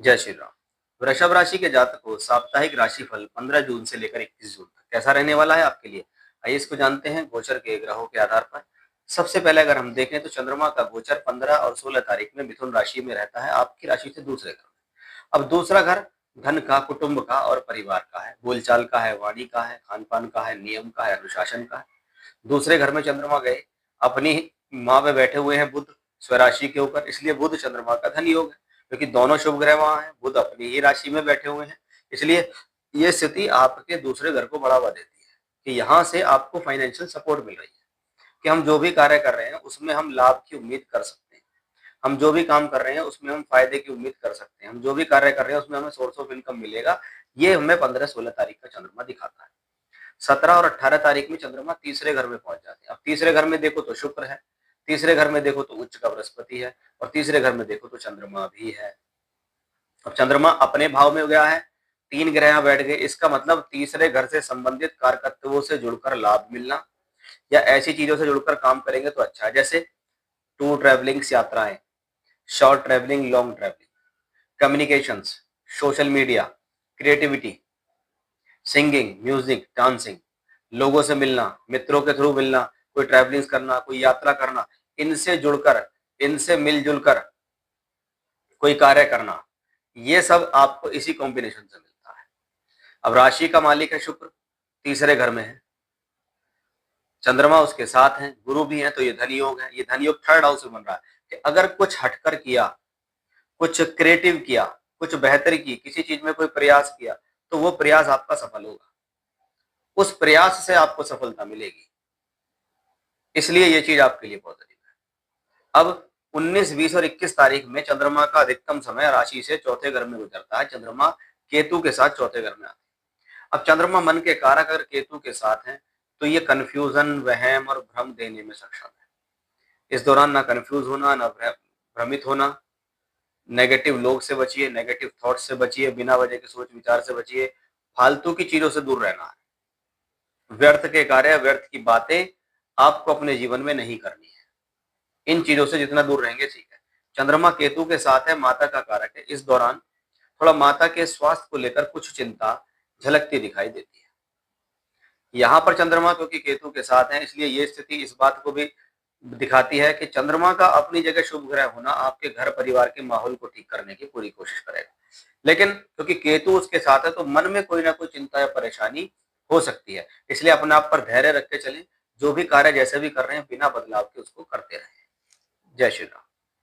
जय श्री राम। वृषभ राशि के जातकों साप्ताहिक राशिफल 15 जून से लेकर 21 जून तक कैसा रहने वाला है आपके लिए। आइए इसको जानते हैं गोचर के ग्रहों के आधार पर। सबसे पहले अगर हम देखें तो चंद्रमा का गोचर 15 और 16 तारीख में मिथुन राशि में रहता है, आपकी राशि से दूसरे घर में। अब दूसरा घर धन का, कुटुंब का और परिवार का है, बोलचाल का है, वाणी का है, खान पान का है, नियम का है, अनुशासन का है। दूसरे घर में चंद्रमा गए, अपनी माँ पे बैठे हुए हैं बुध स्वराशि के ऊपर, इसलिए बुध चंद्रमा का धन योग है, क्योंकि दोनों शुभ ग्रह वहां हैं, बुध अपनी ही राशि में बैठे हुए हैं। इसलिए ये स्थिति आपके दूसरे घर को बढ़ावा देती है कि यहाँ से आपको फाइनेंशियल सपोर्ट मिल रही है, कि हम जो भी कार्य कर रहे हैं उसमें हम लाभ की उम्मीद कर सकते हैं, हम जो भी काम कर रहे हैं उसमें हम फायदे की उम्मीद कर सकते हैं, हम जो भी कार्य कर रहे हैं उसमें हमें सोर्स ऑफ इनकम मिलेगा। ये हमें 15-16 तारीख का चंद्रमा दिखाता है। 17 और 18 तारीख में चंद्रमा तीसरे घर में पहुंच जाते हैं। अब तीसरे घर में देखो तो शुक्र है, तीसरे घर में देखो तो उच्च का बृहस्पति है, और तीसरे घर में देखो तो चंद्रमा भी है। अब चंद्रमा अपने भाव में गया है, 3 ग्रह बैठ गए, इसका मतलब तीसरे घर से संबंधित कारकत्वों से जुड़कर लाभ मिलना, या ऐसी चीजों से जुड़कर काम करेंगे तो अच्छा है, जैसे टूर ट्रैवलिंग्स, यात्राएं, short travelling, long travelling, communications, social media, creativity, singing, music, dancing, लोगों से मिलना, मित्रों के थ्रू मिलना, कोई ट्रैवलिंग करना, कोई यात्रा करना, इनसे जुड़कर, इनसे मिलजुल कर कोई कार्य करना, ये सब आपको इसी कॉम्बिनेशन से मिलता है। अब राशि का मालिक है शुक्र, तीसरे घर में है, चंद्रमा उसके साथ है, गुरु भी है, तो ये धन योग है। ये धन योग थर्ड हाउस में बन रहा है कि अगर कुछ हटकर किया, कुछ क्रिएटिव किया, कुछ बेहतर की, किसी चीज में कोई प्रयास किया, तो वो प्रयास आपका सफल होगा, उस प्रयास से आपको सफलता मिलेगी, इसलिए ये चीज आपके लिए पॉजिटिव है। अब 19, 20 और 21 तारीख में चंद्रमा का अधिकतम समय राशि से चौथे घर में गुजरता है, चंद्रमा केतु के साथ चौथे घर में आता है। अब चंद्रमा मन के कारक अगर केतु के साथ है तो ये कंफ्यूजन, वहम और भ्रम देने में सक्षम है। इस दौरान ना कंफ्यूज होना, ना भ्रमित होना, नेगेटिव लोग से बचिए, नेगेटिव थॉट्स से बचिए, बिना वजह के सोच विचार से बचिए, फालतू की चीजों से दूर रहना है। व्यर्थ के कार्य, व्यर्थ की बातें आपको अपने जीवन में नहीं करनी है। इन चीजों से जितना दूर रहेंगे ठीक है। चंद्रमा केतु के साथ है, माता का कारक है, इस दौरान थोड़ा माता के स्वास्थ्य को लेकर कुछ चिंता झलकती दिखाई देती है। यहाँ पर चंद्रमा क्योंकि केतु के साथ है, इसलिए ये स्थिति इस बात को भी दिखाती है कि चंद्रमा का अपनी जगह शुभ ग्रह होना आपके घर परिवार के माहौल को ठीक करने की पूरी कोशिश करेगा, लेकिन क्योंकि केतु उसके साथ है तो मन में कोई ना कोई चिंता या परेशानी हो सकती है। इसलिए अपने आप पर धैर्य रख के चलें, जो भी कार्य जैसे भी कर रहे हैं बिना बदलाव के उसको करते रहें। जय श्री राम।